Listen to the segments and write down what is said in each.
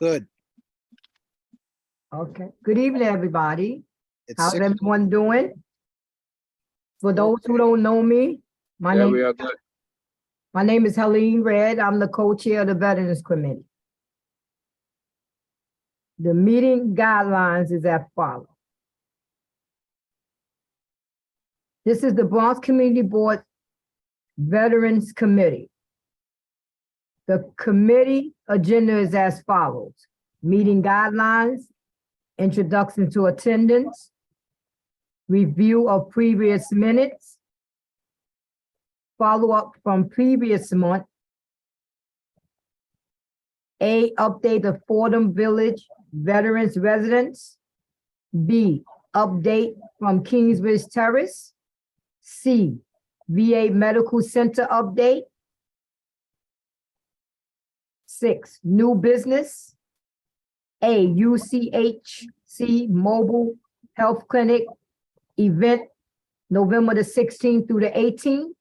Good. Okay. Good evening, everybody. It's How's 6. everyone doing? For those who don't know me, my Yeah, name we are good. my name is Helene Red. I'm the co-chair of the Veterans Committee. The meeting guidelines is as follows. This is the Bronx Community Board Veterans Committee. The committee agenda is as follows. Meeting guidelines, introduction to attendance, review of previous minutes, follow-up from previous month, A, update the Fordham Village Veterans Residence, B, update from Kingsbridge Terrace, C, VA Medical Center update, 6, new business, A, UCHC Mobile Health Clinic event, November the 16th through the 18th,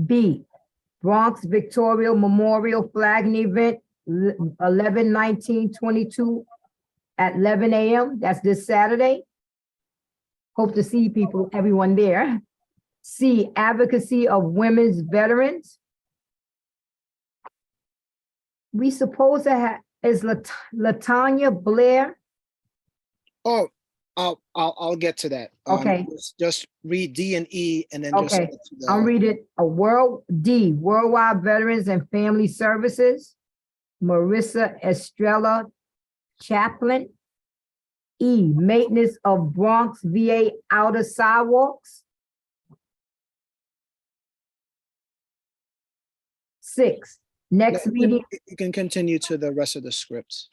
B, Bronx Victoria Memorial Flagging Event, 11/19/22 at 11 a.m. That's this Saturday. Hope to see people, everyone there. C, Advocacy of Women's Veterans. We supposed to have, is Latanya Blair? Oh, I'll get to that. Okay. Just read D and E and then just Okay, get to the- I'll read it. Worldwide Veterans and Family Services, Marissa Estrella Chaplain. E, Maintenance of Bronx VA Outer Sidewalks. 6, next meeting, You can continue to the rest of the scripts.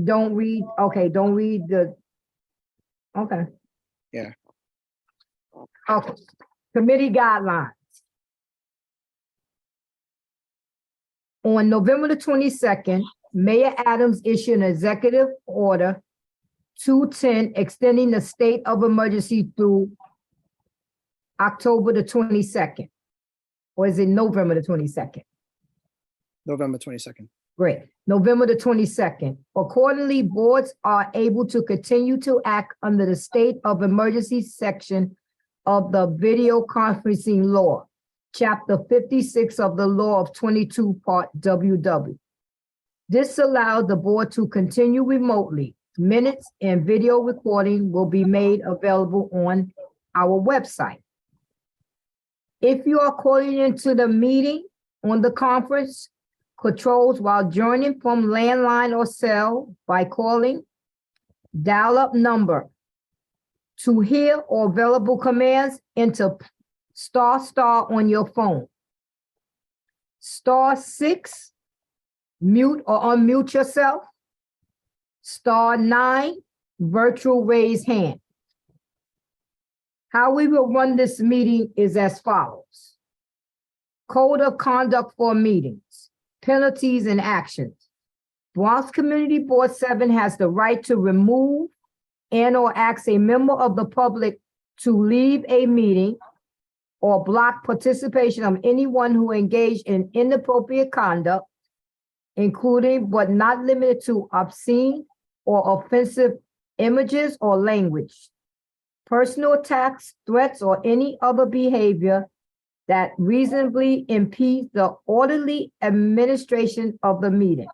don't read the, okay. Yeah. Okay, committee guidelines. On November the 22nd, Mayor Adams issued an executive order 210 extending the state of emergency through October the 22nd. Or is it November the 22nd? November 22nd. Great. November the 22nd. Accordingly, boards are able to continue to act under the state of emergency section of the video conferencing law, chapter 56 of the law of 22 part WW. This allows the board to continue remotely. Minutes and video recording will be made available on our website. If you are calling into the meeting on the conference controls while joining from landline or cell by calling, dial-up number to hear or available commands, enter ** on your phone. *6, mute or unmute yourself. *9, virtual raise hand. How we will run this meeting is as follows. Code of conduct for meetings, penalties and actions. Bronx Community Board 7 has the right to remove and/or ask a member of the public to leave a meeting or block participation of anyone who engaged in inappropriate conduct, including but not limited to obscene or offensive images or language, personal attacks, threats, or any other behavior that reasonably impedes the orderly administration of the meeting.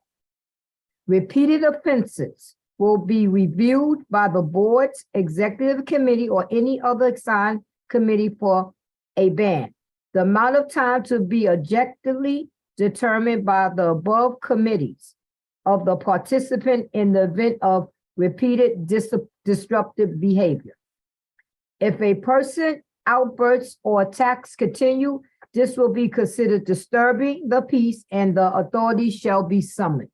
Repeated offenses will be reviewed by the board's executive committee or any other assigned committee for a ban. The amount of time to be objectively determined by the above committees of the participant in the event of repeated disruptive behavior. If a person outbursts or attacks continue, this will be considered disturbing the peace and the authorities shall be summoned.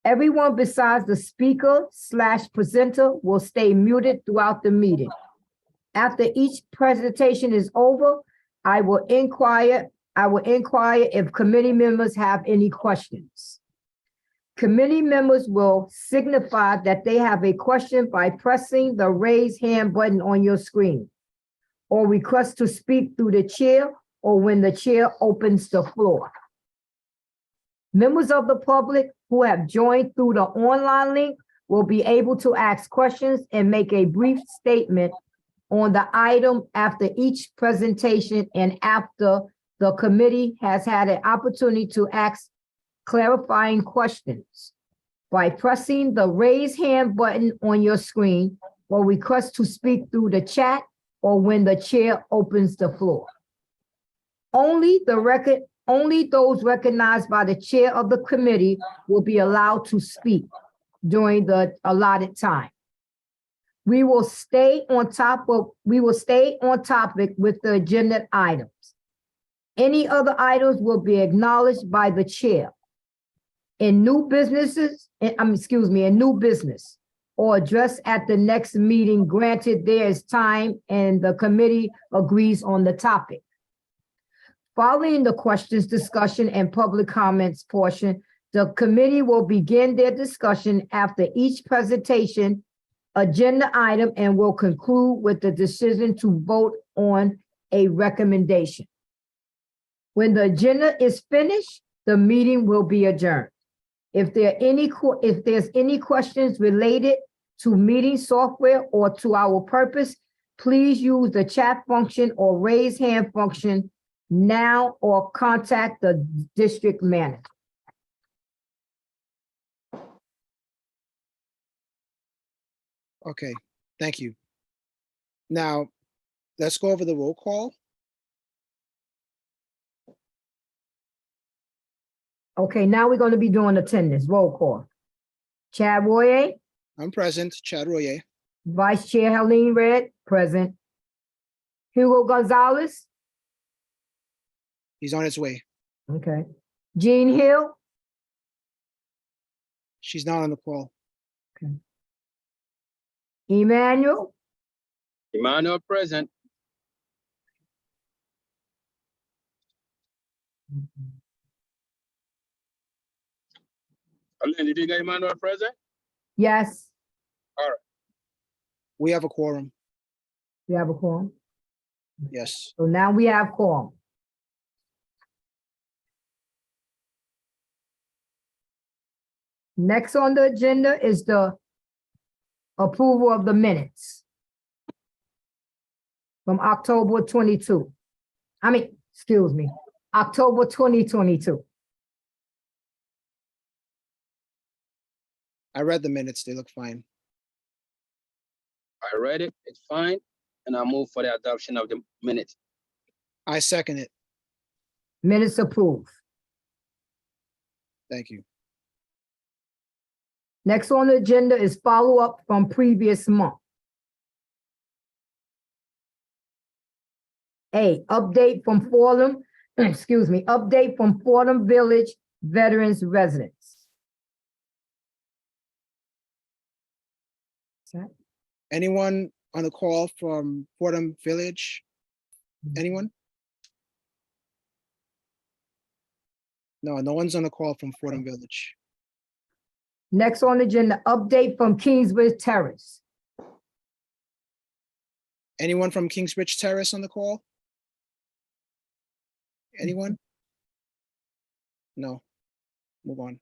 Everyone besides the speaker/presenter will stay muted throughout the meeting. After each presentation is over, I will inquire if committee members have any questions. Committee members will signify that they have a question by pressing the raise hand button on your screen, or request to speak through the chair or when the chair opens the floor. Members of the public who have joined through the online link will be able to ask questions and make a brief statement on the item after each presentation and after the committee has had an opportunity to ask clarifying questions. By pressing the raise hand button on your screen or request to speak through the chat or when the chair opens the floor. Only those recognized by the chair of the committee will be allowed to speak during the allotted time. We will stay on topic with the agenda items. Any other items will be acknowledged by the chair. In new business or addressed at the next meeting, granted there is time and the committee agrees on the topic. Following the questions, discussion, and public comments portion, the committee will begin their discussion after each presentation agenda item and will conclude with the decision to vote on a recommendation. When the agenda is finished, the meeting will be adjourned. If there's any questions related to meeting software or to our purpose, please use the chat function or raise hand function now or contact the district manager. Okay, thank you. Now, let's go over the roll call. Okay, now we're going to be doing attendance, roll call. Chad Royer, I'm present, Chad Royer. Vice Chair Helene Red, present. Hugo Gonzalez, He's on his way. okay. Jean Hill, She's not on the call. Emmanuel, Present. Aline, did you get Emmanuel present? yes, We have a quorum, we have a quorum. yes. So now we have quorum. Next on the agenda is the approval of the minutes from October 22. October 2022. I read the minutes, they look fine. I read it, it's fine, and I move for the adoption of the minutes. I second it, Minutes approved. thank you. Next on the agenda is follow-up from previous month. A, update from Fordham, update from Fordham Village Veterans Residence. Anyone on the call from Fordham Village? Anyone? No, no one's on the call from Fordham Village. Next on the agenda, update from Kingsbridge Terrace. Anyone from Kingsbridge Terrace on the call? Anyone? No. Move on.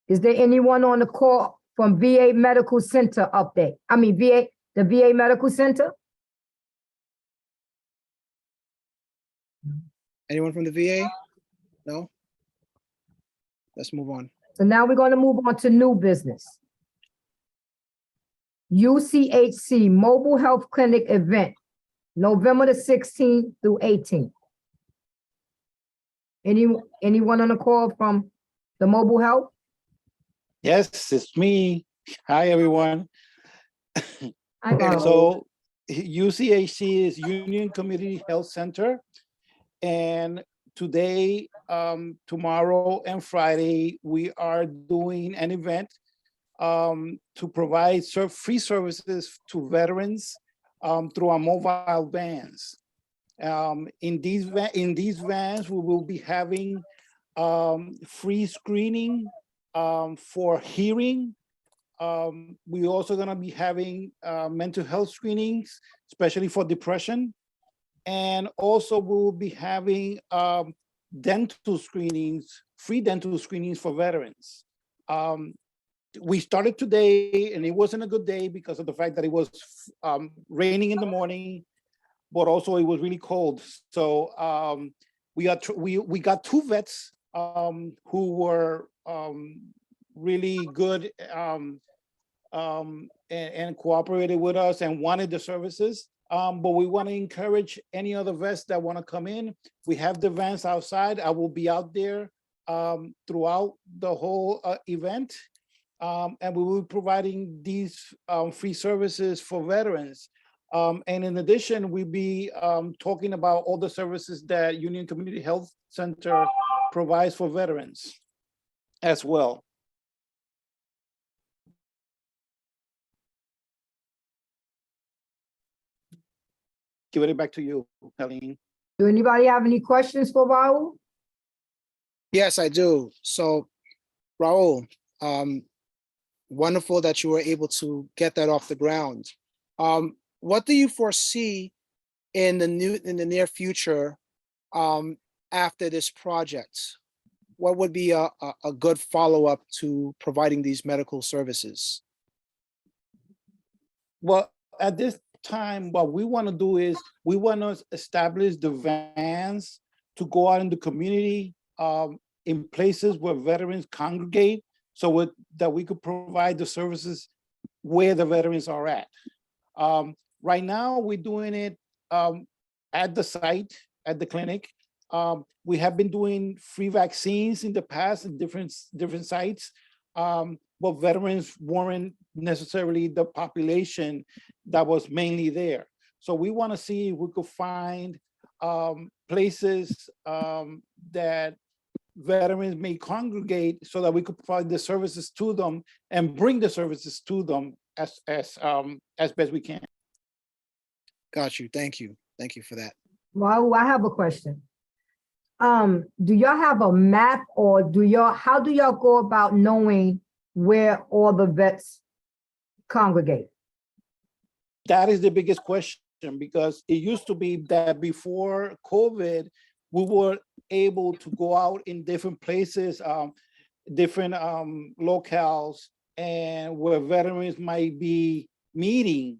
Is there anyone on the call from VA Medical Center update? The VA Medical Center? Anyone from the VA? No? Let's move on. So now we're going to move on to new business. UCHC Mobile Health Clinic event, November the 16th through 18th. Anyone on the call from the mobile health? Yes, it's me. Hi, everyone. So UCHC is Union Community Health Center. And today, tomorrow and Friday, we are doing an event to provide free services to veterans through our mobile vans. In these vans, we will be having free screening for hearing. We're also going to be having mental health screenings, especially for depression. And also we will be having dental screenings free dental screenings for veterans. We started today, and it wasn't a good day because of the fact that it was raining in the morning, but also it was really cold. So we got two vets who were really good and cooperated with us and wanted the services. But we want to encourage any other vets that want to come in. We have the vans outside. I will be out there throughout the whole event. And we will be providing these free services for veterans. And in addition, we'll be talking about all the services that Union Community Health Center provides for veterans as well. Give it back to you, Helene. Do anybody have any questions for Raul? Yes, I do. So, Raul, wonderful that you were able to get that off the ground. What do you foresee in the near future after this project? What would be a good follow-up to providing these medical services? Well, at this time, what we want to do is we want to establish the vans to go out in the community in places where veterans congregate, so that we could provide the services where the veterans are at. Right now, we're doing it at the site, at the clinic. We have been doing free vaccines in the past in different sites, but veterans weren't necessarily the population that was mainly there. So we want to see if we could find places that veterans may congregate so that we could provide the services to them and bring the services to them as best we can. Got you. Thank you. Thank you for that. Raul, I have a question. Do y'all have a map, or how do y'all go about knowing where all the vets congregate? That is the biggest question, because it used to be that before COVID, we were able to go out in different places, different locales, and where veterans might be meeting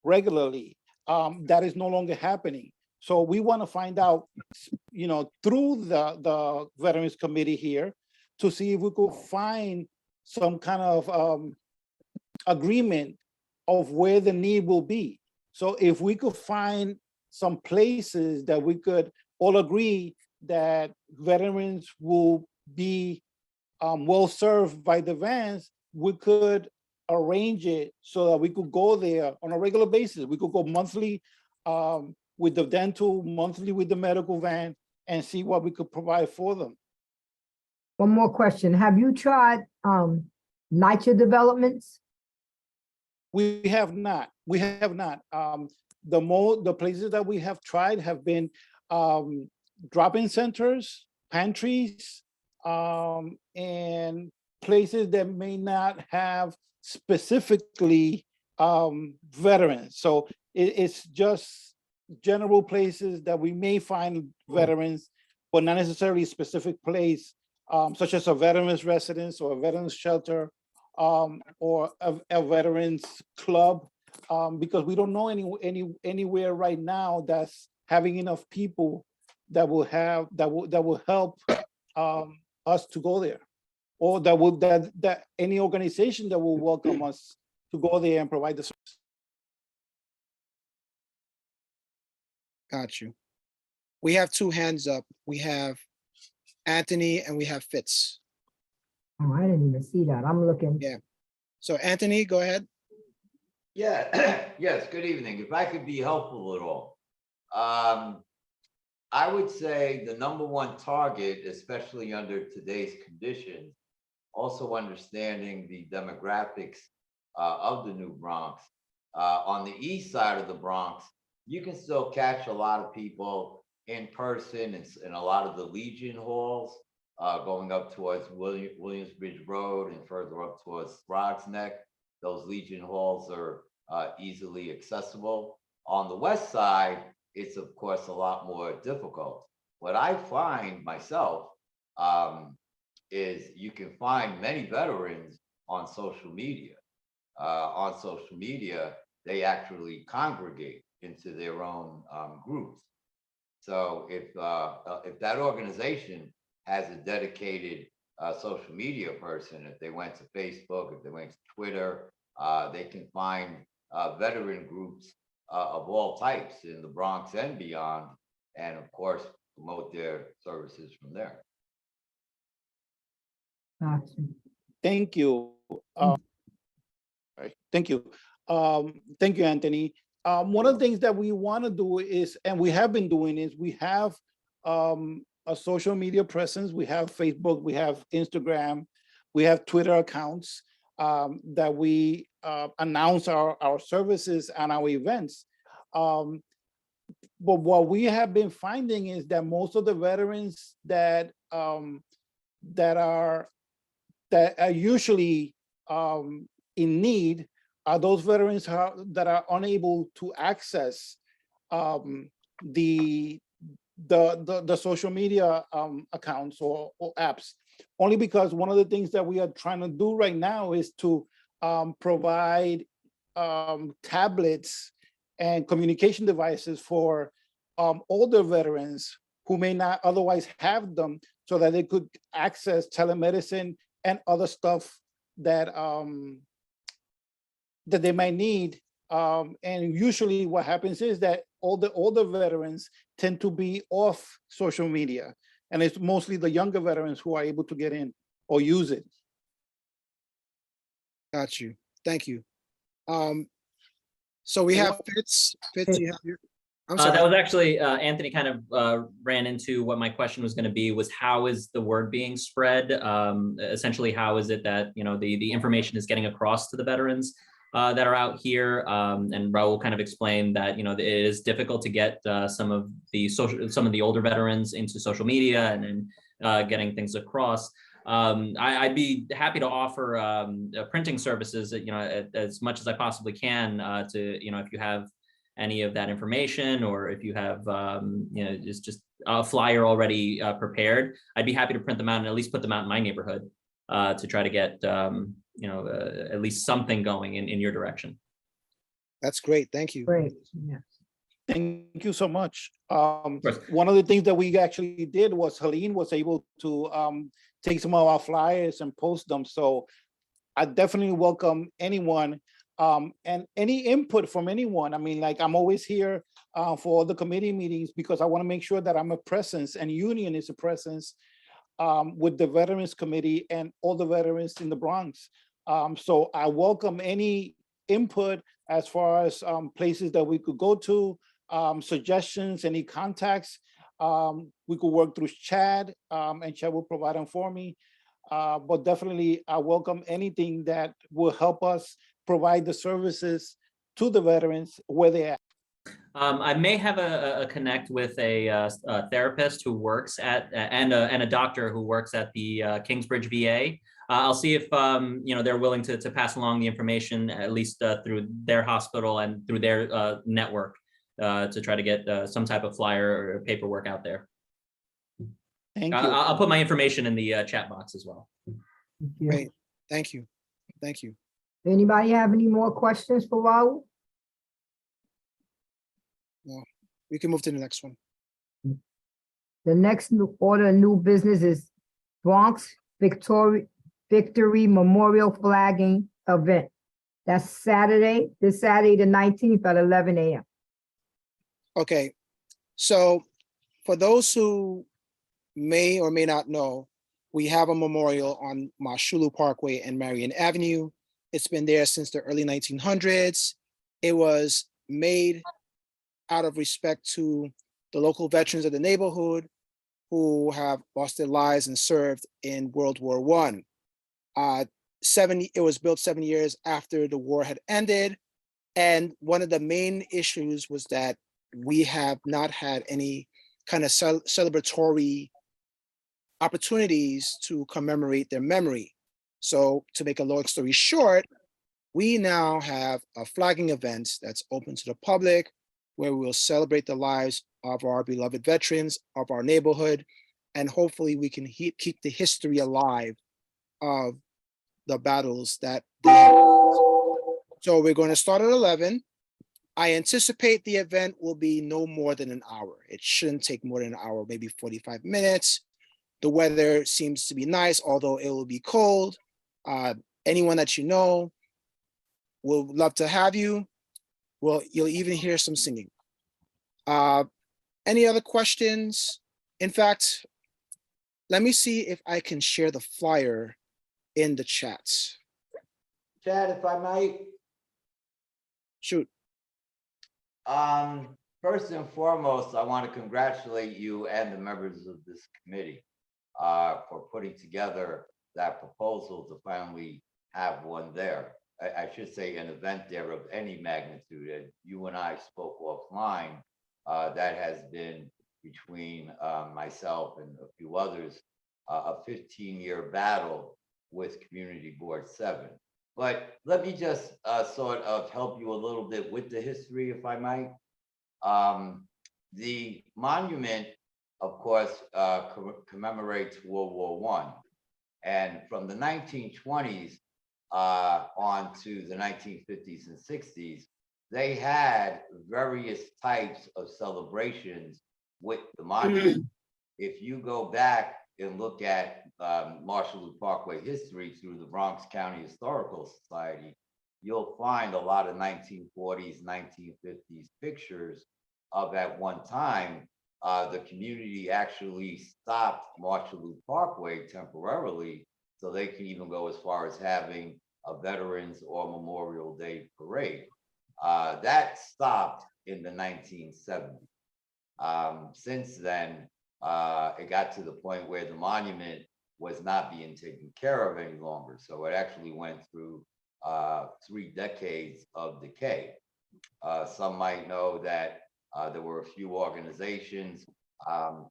regularly. That is no longer happening. So we want to find out, through the Veterans Committee here, to see if we could find some kind of agreement of where the need will be. So if we could find some places that we could all agree that veterans will be well served by the vans, we could arrange it so that we could go there on a regular basis. We could go monthly with the dental, monthly with the medical van, and see what we could provide for them. One more question. Have you tried NYCHA developments? We have not. We have not. The places that we have tried have been drop-in centers, pantries, and places that may not have specifically veterans. So it's just general places that we may find veterans, but not necessarily a specific place, such as a veterans residence or a veterans shelter, or a veterans club, because we don't know anywhere right now that's having enough people that will help us to go there, or that any organization that will welcome us to go there and provide the service. Got you. We have two hands up. We have Anthony and we have Fitz. Oh, I didn't even see that. I'm looking. Yeah. So Anthony, go ahead. Yeah, yes, good evening. If I could be helpful at all. I would say the number one target, especially under today's conditions, also understanding the demographics of the New Bronx. On the east side of the Bronx, you can still catch a lot of people in person in a lot of the Legion halls, going up towards Williamsbridge Road and further up towards Throgs Neck. Those Legion halls are easily accessible. On the west side, it's of course a lot more difficult. What I find myself, is you can find many veterans on social media. On social media, they actually congregate into their own groups. So if that organization has a dedicated social media person, if they went to Facebook, if they went to Twitter, they can find veteran groups of all types in the Bronx and beyond, and of course, promote their services from there. Gotcha. Thank you. Right, thank you. Thank you, Anthony. One of the things that we want to do is, and we have been doing, is we have a social media presence. We have Facebook, we have Instagram, we have Twitter accounts that we announce our services and our events. But what we have been finding is that most of the veterans that are usually in need are those veterans that are unable to access the social media accounts or apps, only because one of the things that we are trying to do right now is to provide tablets and communication devices for older veterans who may not otherwise have them, so that they could access telemedicine and other stuff that that they might need. And usually what happens is that all the older veterans tend to be off social media, and it's mostly the younger veterans who are able to get in or use it. Got you. Thank you. So we have Fitz. Fitz, you have your, I'm That sorry. was actually, Anthony kind of ran into what my question was going to be, was how is the word being spread? Essentially, how is it that, you know, the information is getting across to the veterans that are out here? And Raul kind of explained that, you know, it is difficult to get some of the older veterans into social media and getting things across. I'd be happy to offer printing services, you know, as much as I possibly can to, you know, if you have any of that information, or if you have, you know, just a flyer already prepared, I'd be happy to print them out and at least put them out in my neighborhood to try to get, you know, at least something going in your direction. That's great. Thank you. Great, yeah. Thank you so much. course. One of the things that we actually did was Helene was able to take some of our flyers and post them. So I definitely welcome anyone and any input from anyone. I mean, like, I'm always here for the committee meetings because I want to make sure that I'm a presence, and Union is a presence with the Veterans Committee and all the veterans in the Bronx. So I welcome any input as far as places that we could go to, suggestions, any contacts. We could work through Chad, and Chad will provide them for me. But definitely, I welcome anything that will help us provide the services to the veterans where they're at. I may have a connect with a therapist who works at, and a doctor who works at the Kingsbridge VA. I'll see if you know, they're willing to pass along the information, at least through their hospital and through their network, to try to get some type of flyer or paperwork out there. Thank you. I'll put my information in the chat box as well. Thank you. Great. Thank you. Thank you. Anybody have any more questions for Raul? We can move to the next one. The next order of new business is Bronx Victory Memorial Flagging Event. That's this Saturday, the 19th at 11 a.m. Okay. So for those who may or may not know, we have a memorial on Mashulu Parkway and Marion Avenue. It's been there since the early 1900s. It was made out of respect to the local veterans of the neighborhood who have lost their lives and served in World War I. It was built 7 years after the war had ended. And one of the main issues was that we have not had any kind of celebratory opportunities to commemorate their memory. So to make a long story short, we now have a flagging event that's open to the public, where we'll celebrate the lives of our beloved veterans of our neighborhood. and hopefully we can keep the history alive of the battles that they had. So we're going to start at 11. I anticipate the event will be no more than an hour. It shouldn't take more than an hour, maybe 45 minutes. The weather seems to be nice, although it will be cold. Anyone that you know will love to have you. Well, you'll even hear some singing. Any other questions? In fact, let me see if I can share the flyer in the chats. Chad, if I might, Shoot. first and foremost, I want to congratulate you and the members of this committee for putting together that proposal to finally have one there. I should say an event there of any magnitude. And you and I spoke offline. That has been between myself and a few others, a 15-year battle with Community Board 7. But let me just sort of help you a little bit with the history, if I might. The monument, of course, commemorates World War I. And from the 1920s on to the 1950s and 60s, they had various types of celebrations with the monument. If you go back and look at Marshall Loop Parkway history through the Bronx County Historical Society, you'll find a lot of 1940s, 1950s pictures of at one time, the community actually stopped Marshall Loop Parkway temporarily so they can even go as far as having a Veterans or Memorial Day parade. That stopped in the 1970s. Since then, it got to the point where the monument was not being taken care of any longer. So it actually went through 3 decades of decay. Some might know that there were a few organizations,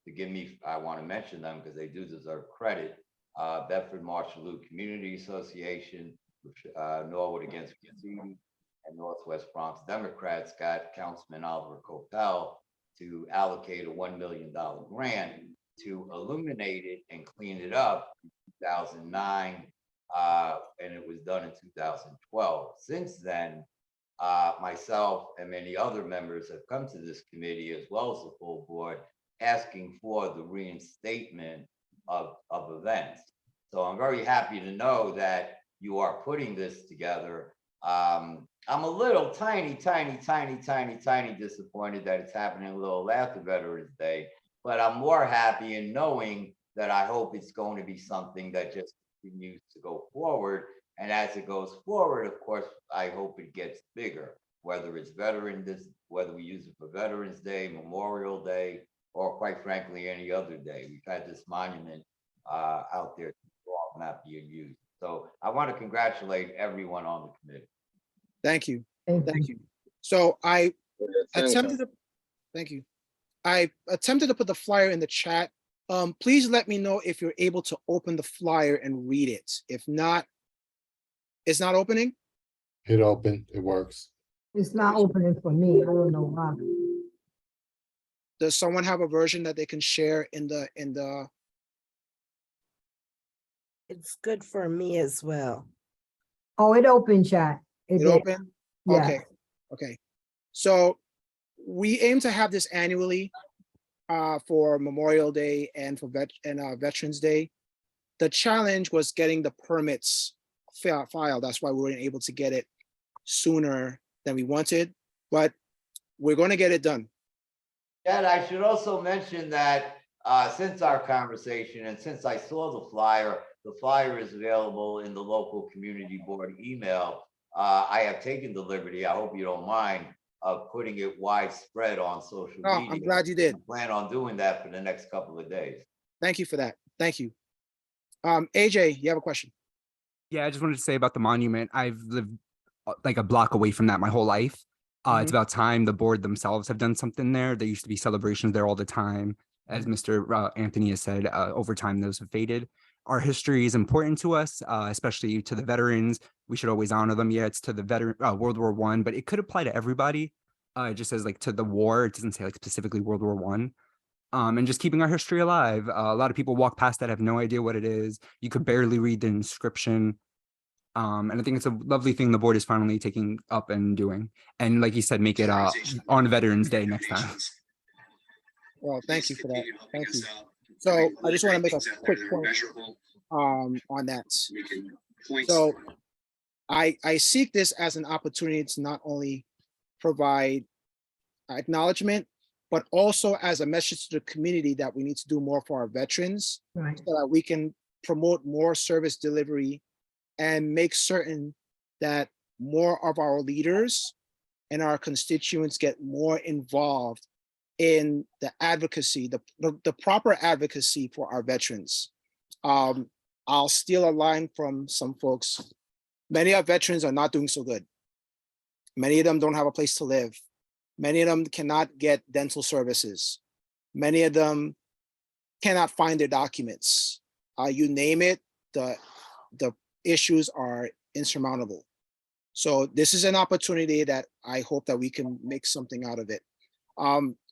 forgive me, I want to mention them because they do deserve credit. Bedford Marshall Loop Community Association, Norwood Against Graffiti, and Northwest Bronx Democrats got Councilman Oliver Copel to allocate a $1 million grant to illuminate it and clean it up in 2009, and it was done in 2012. Since then, myself and many other members have come to this committee as well as the full board asking for the reinstatement of events. So I'm very happy to know that you are putting this together. I'm a little tiny disappointed that it's happening a little after Veterans Day, but I'm more happy in knowing that I hope it's going to be something that just continues to go forward. And as it goes forward, of course, I hope it gets bigger, whether it's whether we use it for Veterans Day, Memorial Day, or quite frankly, any other day. We've had this monument out there not being used. So I want to congratulate everyone on the committee. Thank you. Thank you. Thank you. So I attempted to, thank you. I attempted to put the flyer in the chat. Please let me know if you're able to open the flyer and read it. If not, it's not opening? It opened, it works. It's not opening for me. I don't know why. Does someone have a version that they can share in the It's good for me as well. Oh, it opened, chat. it did. open? Yeah. Okay, okay. So we aim to have this annually for Memorial Day and for Veterans Day. The challenge was getting the permits filed. That's why we weren't able to get it sooner than we wanted, but we're going to get it done. And I should also mention that since our conversation and since I saw the flyer is available in the local community board email. I have taken the liberty, I hope you don't mind, of putting it widespread on social media. I'm glad you did. I plan on doing that for the next couple of days. Thank you for that. Thank you. AJ, you have a question? Yeah, I just wanted to say about the monument. I've lived like a block away from that my whole life. It's about time the board themselves have done something there. There used to be celebrations there all the time. As Mr. Anthony has said, over time, those have faded. Our history is important to us, especially to the veterans. We should always honor them. Yeah, it's to the veteran World War I, but it could apply to everybody. It just says like to the war. It doesn't say like specifically World War I. and just keeping our history alive. A lot of people walk past that have no idea what it is. You could barely read the inscription. And I think it's a lovely thing the board is finally taking up and doing. And like you said, make it on Veterans Day next time. Well, thank you for that. Thank you. So I just want to make a quick point on that. So I seek this as an opportunity to not only provide acknowledgement, but also as a message to the community that we need to do more for our veterans, Right. so that we can promote more service delivery and make certain that more of our leaders and our constituents get more involved in the advocacy, the proper advocacy for our veterans. I'll steal a line from some folks. Many of our veterans are not doing so good. Many of them don't have a place to live. Many of them cannot get dental services. Many of them cannot find their documents. You name it, the issues are insurmountable. So this is an opportunity that I hope that we can make something out of it.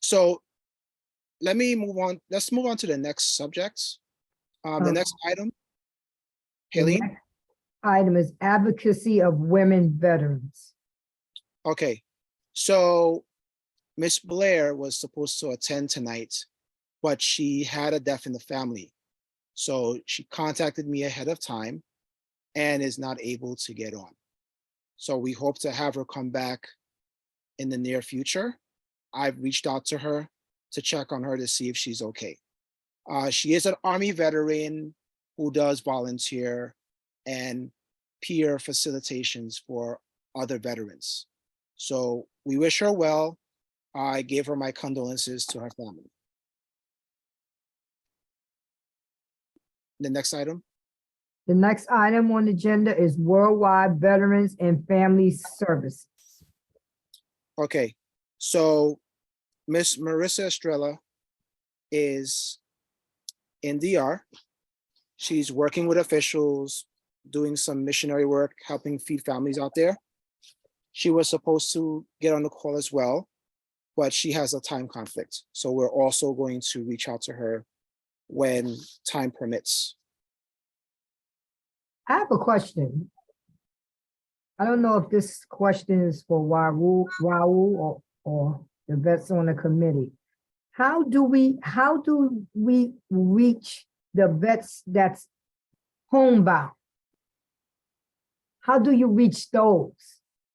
So let me move on. Let's move on to the next subject. The next item. The Helene? next item is advocacy of women veterans. Okay, so Miss Blair was supposed to attend tonight, but she had a death in the family. So she contacted me ahead of time and is not able to get on. So we hope to have her come back in the near future. I've reached out to her to check on her to see if she's okay. She is an Army veteran who does volunteer and peer facilitations for other veterans. So we wish her well. I gave her my condolences to her family. The next item. The next item on the agenda is Worldwide Veterans and Family Services. Okay, so Miss Marissa Estrella is in DR. She's working with officials, doing some missionary work, helping feed families out there. She was supposed to get on the call as well, but she has a time conflict. So we're also going to reach out to her when time permits. I have a question. I don't know if this question is for Raul or the vets on the committee. How do we reach the vets that's homebound? How do you reach those?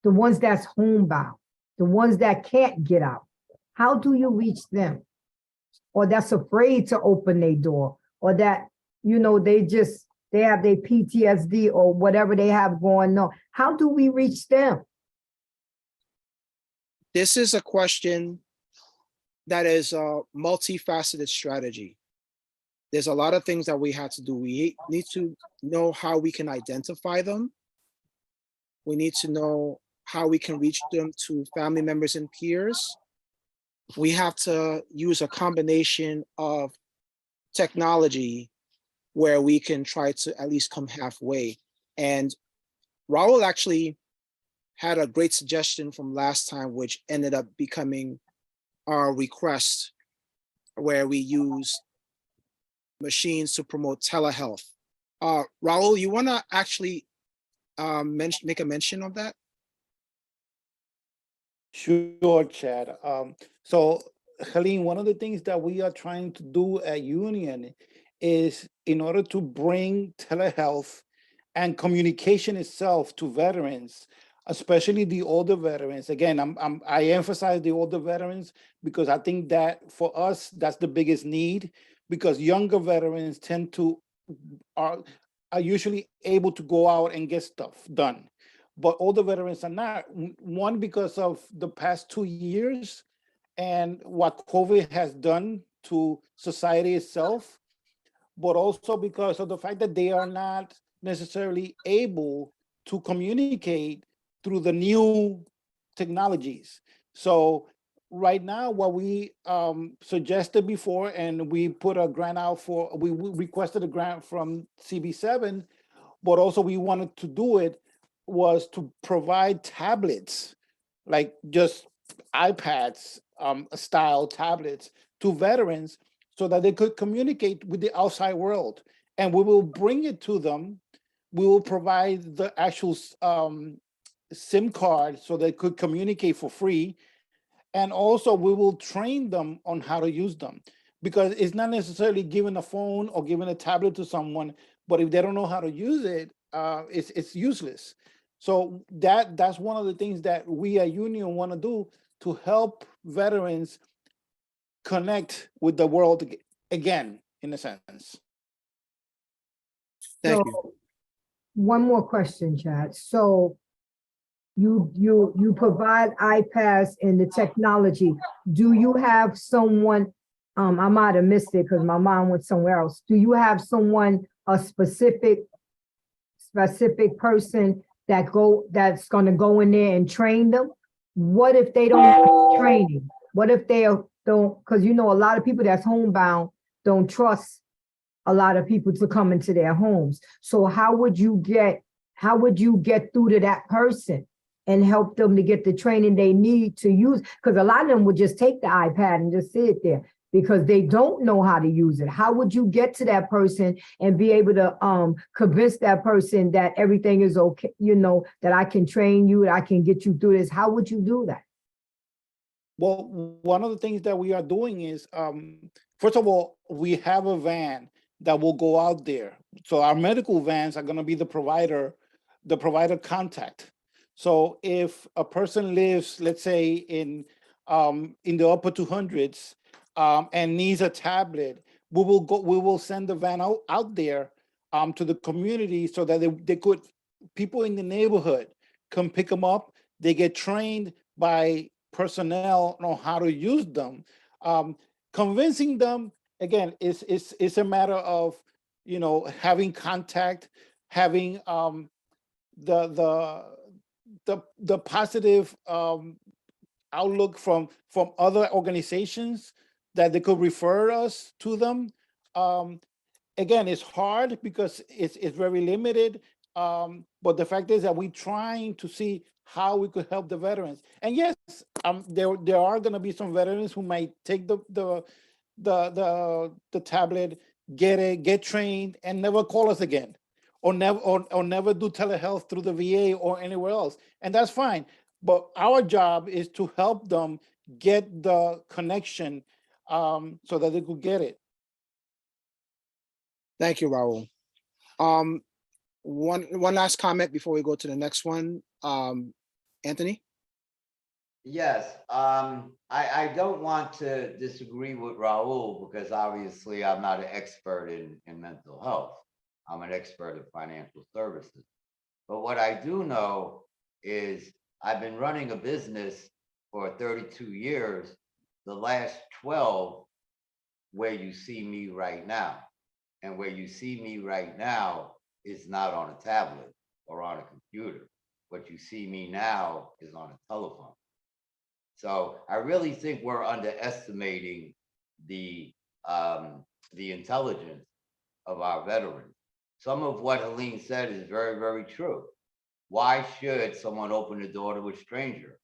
The ones that's homebound, the ones that can't get out? How do you reach them? Or that's afraid to open their door, or that, you know, they have their PTSD or whatever they have going on. How do we reach them? This is a question that is a multifaceted strategy. There's a lot of things that we have to do. We need to know how we can identify them. We need to know how we can reach them to family members and peers. We have to use a combination of technology where we can try to at least come halfway. And Raul actually had a great suggestion from last time, which ended up becoming our request, where we use machines to promote telehealth. Raul, you want to actually make a mention of that? Sure, Chad. So, Helene, one of the things that we are trying to do at Union is, in order to bring telehealth and communication itself to veterans, especially the older veterans. Again, I emphasize the older veterans because I think that for us, that's the biggest need, because younger veterans are usually able to go out and get stuff done, but older veterans are not. One, because of the past 2 years and what COVID has done to society itself, but also because of the fact that they are not necessarily able to communicate through the new technologies. So right now, what we suggested before, and we put a grant out for, we requested a grant from CB7, but also we wanted to do it, was to provide tablets, like just iPads style tablets to veterans, so that they could communicate with the outside world. And we will bring it to them. We will provide the actual SIM card so they could communicate for free. And also we will train them on how to use them, because it's not necessarily giving a phone or giving a tablet to someone, but if they don't know how to use it, it's useless. So that's one of the things that we at Union want to do to help veterans connect with the world again, in a sense. Thank So, you. one more question, Chad. So you provide iPads and the technology. Do you have someone, I might have missed it because my mom went somewhere else. Do you have someone, a specific person that's gonna go in there and train them? What if they don't have training? What if they don't, because you know, a lot of people that's homebound don't trust a lot of people to come into their homes. So how would you get through to that person and help them to get the training they need to use? Because a lot of them would just take the iPad and just sit there because they don't know how to use it. How would you get to that person and be able to convince that person that everything is okay, you know, that I can train you, that I can get you through this? How would you do that? Well, one of the things that we are doing is, first of all, we have a van that will go out there. So our medical vans are going to be the provider contact. So if a person lives, let's say in the upper 200s and needs a tablet, we will send the van out there to the community so that they could, people in the neighborhood come pick them up. They get trained by personnel on how to use them. Convincing them, again, is a matter of, you know, having contact, having the positive outlook from other organizations that they could refer us to them. Again, it's hard because it's very limited. But the fact is that we're trying to see how we could help the veterans. And yes, there are going to be some veterans who might take the tablet, get trained, and never call us again, or never do telehealth through the VA or anywhere else, and that's fine. But our job is to help them get the connection so that they could get it. Thank you, Raul. One last comment before we go to the next one. Anthony? Yes, I don't want to disagree with Raul because obviously I'm not an expert in mental health. I'm an expert in financial services. But what I do know is I've been running a business for 32 years, the last 12 where you see me right now. And where you see me right now is not on a tablet or on a computer. What you see me now is on a telephone. So I really think we're underestimating the intelligence of our veterans. Some of what Helene said is very, very true. Why should someone open the door to a stranger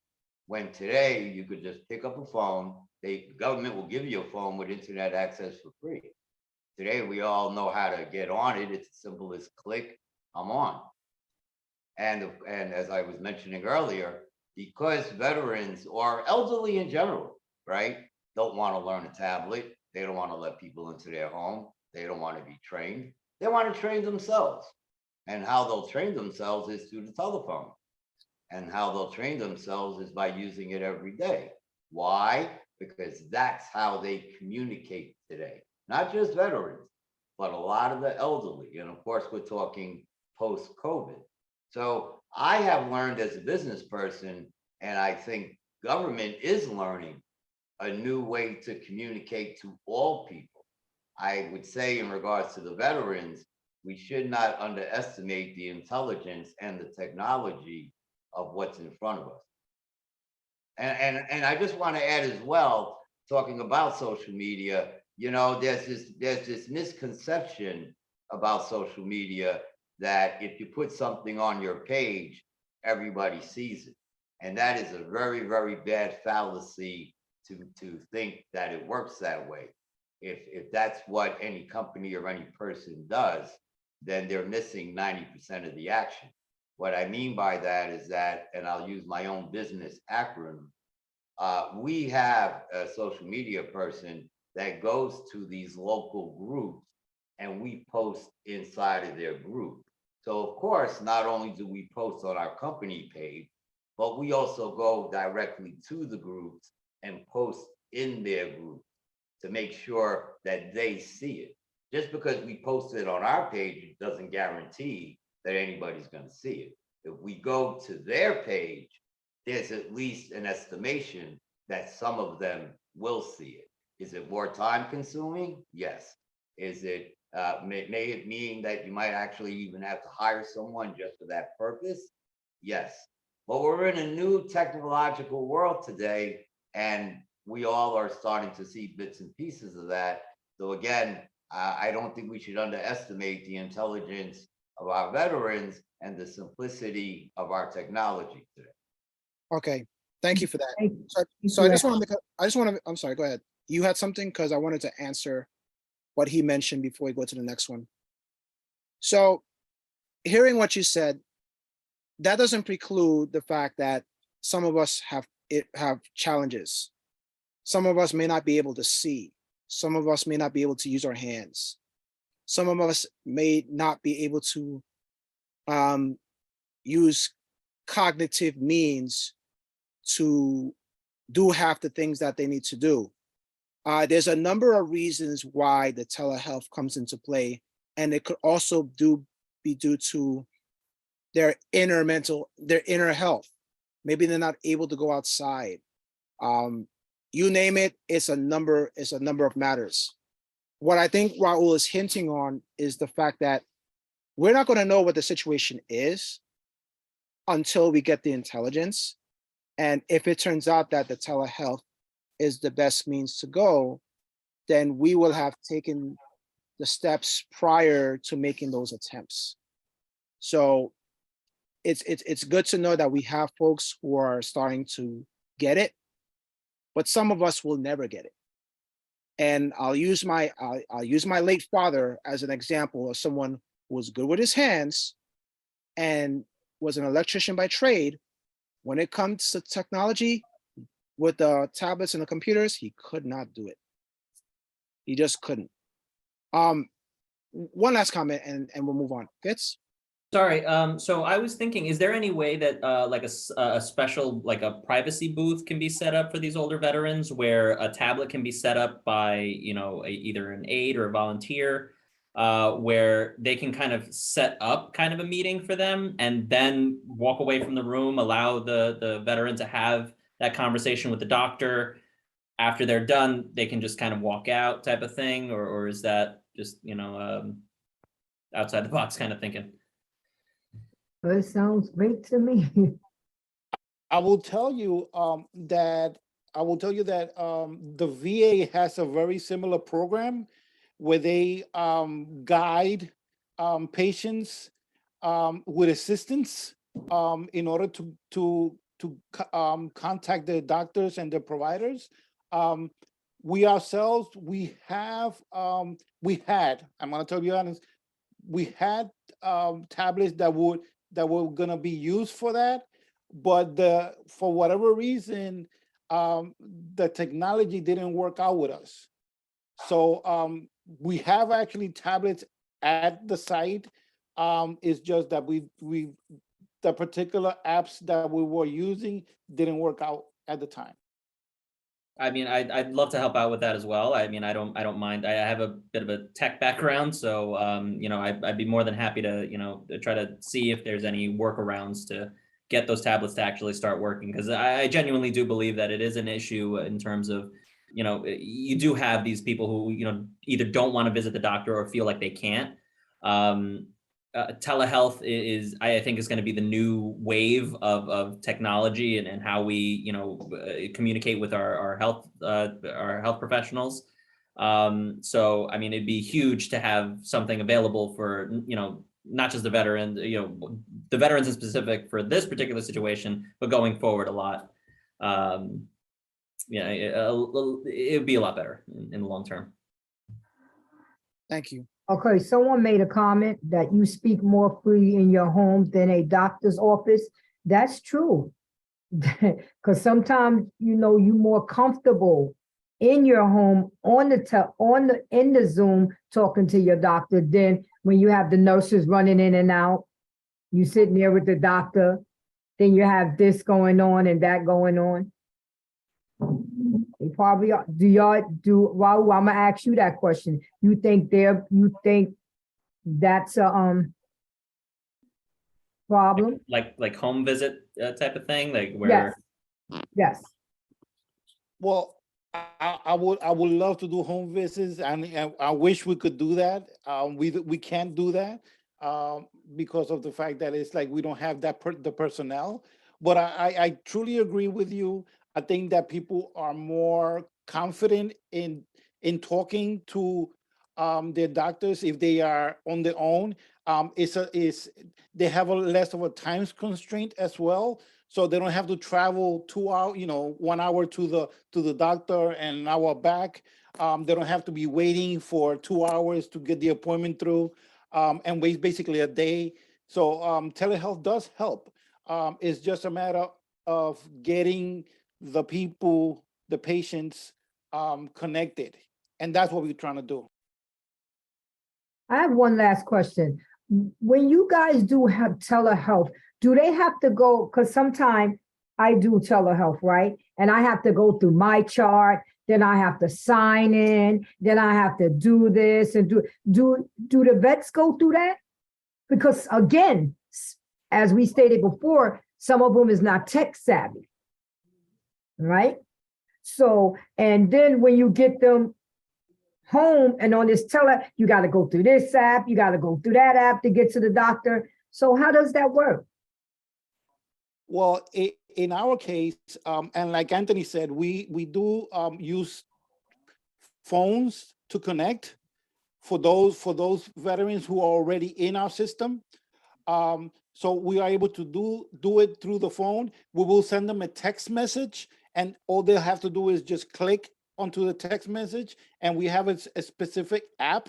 when today you could just pick up a phone? The government will give you a phone with internet access for free. Today we all know how to get on it. It's as simple as click, I'm on. And as I was mentioning earlier, because veterans or elderly in general, right, don't want to learn a tablet, they don't want to let people into their home, they don't want to be trained, they want to train themselves. And how they'll train themselves is through the telephone. And how they'll train themselves is by using it every day. Why? Because that's how they communicate today. Not just veterans, but a lot of the elderly. And of course, we're talking post-COVID. So I have learned as a business person, and I think government is learning a new way to communicate to all people. I would say in regards to the veterans, we should not underestimate the intelligence and the technology of what's in front of us. And I just want to add as well, talking about social media, you know, there's this misconception about social media that if you put something on your page, everybody sees it. And that is a very, very bad fallacy to think that it works that way. If that's what any company or any person does, then they're missing 90% of the action. What I mean by that is that, and I'll use my own business acronym, we have a social media person that goes to these local groups and we post inside of their group. So of course, not only do we post on our company page, but we also go directly to the groups and post in their group to make sure that they see it. Just because we post it on our page, it doesn't guarantee that anybody's going to see it. If we go to their page, there's at least an estimation that some of them will see it. Is it more time consuming? Yes. Is it, may it mean that you might actually even have to hire someone just for that purpose? Yes. But we're in a new technological world today, and we all are starting to see bits and pieces of that. So again, I don't think we should underestimate the intelligence of our veterans and the simplicity of our technology today. Okay, thank you for that. Thank So I you. just want to I'm sorry, go ahead. You had something, because I wanted to answer what he mentioned before we go to the next one. So hearing what you said, that doesn't preclude the fact that some of us have challenges. Some of us may not be able to see. Some of us may not be able to use our hands. Some of us may not be able to use cognitive means to do half the things that they need to do. There's a number of reasons why the telehealth comes into play, and it could also be due to their inner health. Maybe they're not able to go outside. You name it, it's a number of matters. What I think Raul is hinting on is the fact that we're not going to know what the situation is until we get the intelligence. And if it turns out that the telehealth is the best means to go, then we will have taken the steps prior to making those attempts. So it's good to know that we have folks who are starting to get it, but some of us will never get it. And I'll use my late father as an example of someone who was good with his hands and was an electrician by trade. When it comes to technology with the tablets and the computers, he could not do it. He just couldn't. One last comment and we'll move on. Fitz? Sorry, so I was thinking, is there any way that like a special, like a privacy booth can be set up for these older veterans where a tablet can be set up by, you know, either an aide or a volunteer, where they can kind of set up kind of a meeting for them and then walk away from the room, allow the veteran to have that conversation with the doctor. After they're done, they can just kind of walk out type of thing, or is that just, you know, outside the box kind of thinking? It sounds great to me. I will tell you that the VA has a very similar program where they guide patients with assistance in order to contact their doctors and their providers. We ourselves, I'm gonna tell you honest, we had tablets that were gonna be used for that, but for whatever reason, the technology didn't work out with us. So we have actually tablets at the site. It's just that the particular apps that we were using didn't work out at the time. I mean, I'd love to help out with that as well. I mean, I don't mind. I have a bit of a tech background, so you know, I'd be more than happy to, you know, to try to see if there's any workarounds to get those tablets to actually start working, because I genuinely do believe that it is an issue in terms of, you know, you do have these people who, you know, either don't want to visit the doctor or feel like they can't. Telehealth is, I think, is going to be the new wave of technology and how we, you know, communicate with our health professionals. So, I mean, it'd be huge to have something available for, you know, not just the veteran, you know, the veterans in specific for this particular situation, but going forward a lot. Yeah, it would be a lot better in the long term. Thank you. Okay, someone made a comment that you speak more freely in your home than a doctor's office. That's true. Because sometimes, you know, you're more comfortable in your home in the Zoom talking to your doctor than when you have the nurses running in and out. You sitting there with the doctor, then you have this going on and that going on. They probably are. Raul, I'm gonna ask you that question. You think that's a problem? Like home visit type of thing, like Yes, where, yes. Well, I would love to do home visits, and I wish we could do that. We can't do that because of the fact that it's like we don't have the personnel. But I truly agree with you. I think that people are more confident in talking to their doctors if they are on their own. They have a less of a time constraint as well, so they don't have to travel 2 hours, 1 hour to the doctor and an hour back. They don't have to be waiting for 2 hours to get the appointment through, and wait basically a day. So telehealth does help. It's just a matter of getting the people, the patients, connected, and that's what we're trying to do. I have one last question. When you guys do have telehealth, do they have to go, because sometimes I do telehealth, right? And I have to go through my chart, then I have to sign in, then I have to do this and do the vets go through that? Because again, as we stated before, some of them is not tech savvy, right? So, and then when you get them home and on this you got to go through this app, you got to go through that app to get to the doctor. So how does that work? Well, in our case, and like Anthony said, we do use phones to connect for those veterans who are already in our system. So we are able to do it through the phone. We will send them a text message, and all they have to do is just click onto the text message, and we have a specific app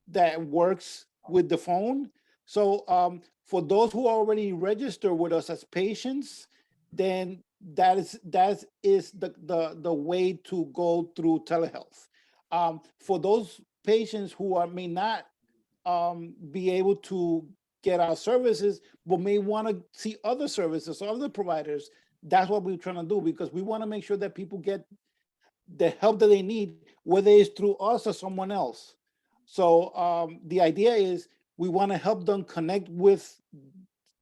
that works with the phone. So for those who already register with us as patients, then that is the way to go through telehealth. For those patients who may not be able to get our services, but may want to see other services or other providers, that's what we're trying to do, because we want to make sure that people get the help that they need, whether it's through us or someone else. So the idea is we want to help them connect with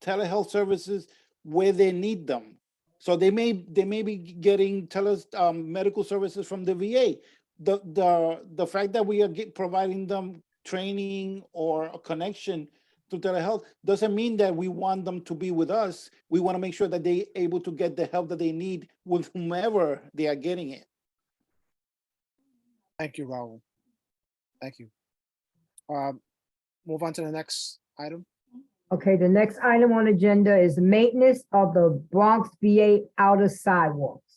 telehealth services where they need them. So they may be getting medical services from the VA. The fact that we are providing them training or a connection to telehealth doesn't mean that we want them to be with us. We want to make sure that they're able to get the help that they need with whomever they are getting it. Thank you, Raul. Thank you. Move on to the next item. Okay, the next item on agenda is maintenance of the Bronx VA outer sidewalks.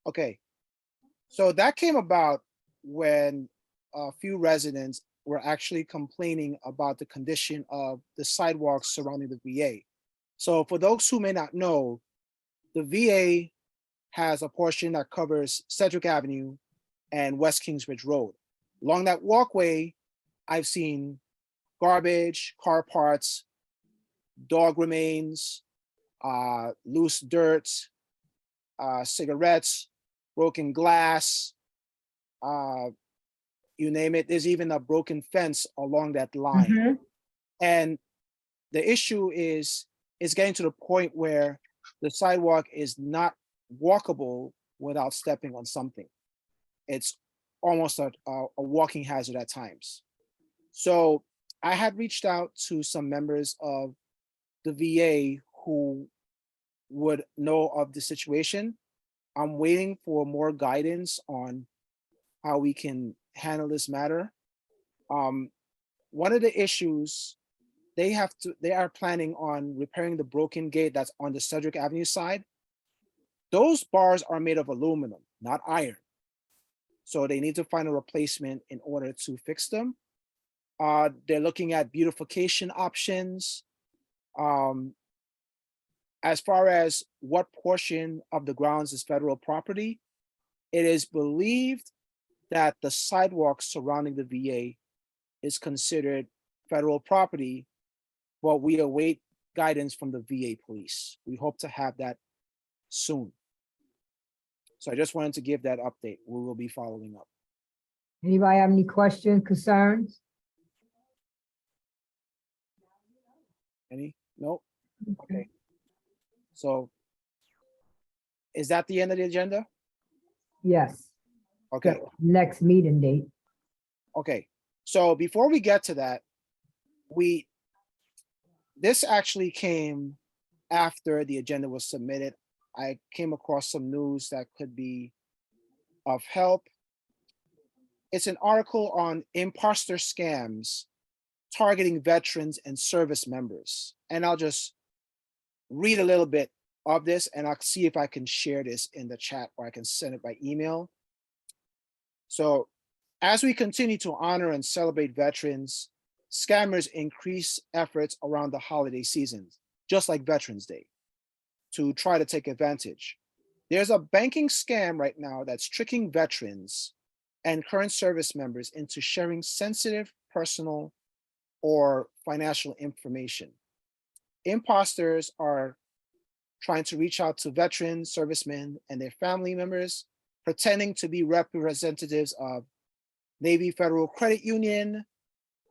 Okay, so that came about when a few residents were actually complaining about the condition of the sidewalks surrounding the VA. So for those who may not know, the VA has a portion that covers Sedgwick Avenue and West Kingsbridge Road. Along that walkway, I've seen garbage, car parts, dog remains, loose dirt, cigarettes, broken glass, you name it. There's even a broken fence along that line. Mm-hmm. And the issue is, it's getting to the point where the sidewalk is not walkable without stepping on something. It's almost a walking hazard at times. So I had reached out to some members of the VA who would know of the situation. I'm waiting for more guidance on how we can handle this matter. One of the issues, they are planning on repairing the broken gate that's on the Sedgwick Avenue side. Those bars are made of aluminum, not iron. So they need to find a replacement in order to fix them. They're looking at beautification options. As far as what portion of the grounds is federal property, it is believed that the sidewalk surrounding the VA is considered federal property, but we await guidance from the VA police. We hope to have that soon. So I just wanted to give that update. We will be following up. Anybody have any questions, concerns? Any? Nope. Okay. So is that the end of the agenda? Yes, Okay. next meeting date. Okay. So before we get to that, this actually came after the agenda was submitted. I came across some news that could be of help. It's an article on imposter scams targeting veterans and service members. And I'll just read a little bit of this and I'll see if I can share this in the chat or I can send it by email. So as we continue to honor and celebrate veterans, scammers increase efforts around the holiday seasons, just like Veterans Day, to try to take advantage. There's a banking scam right now that's tricking veterans and current service members into sharing sensitive personal or financial information. Imposters are trying to reach out to veterans, servicemen, and their family members, pretending to be representatives of Navy Federal Credit Union,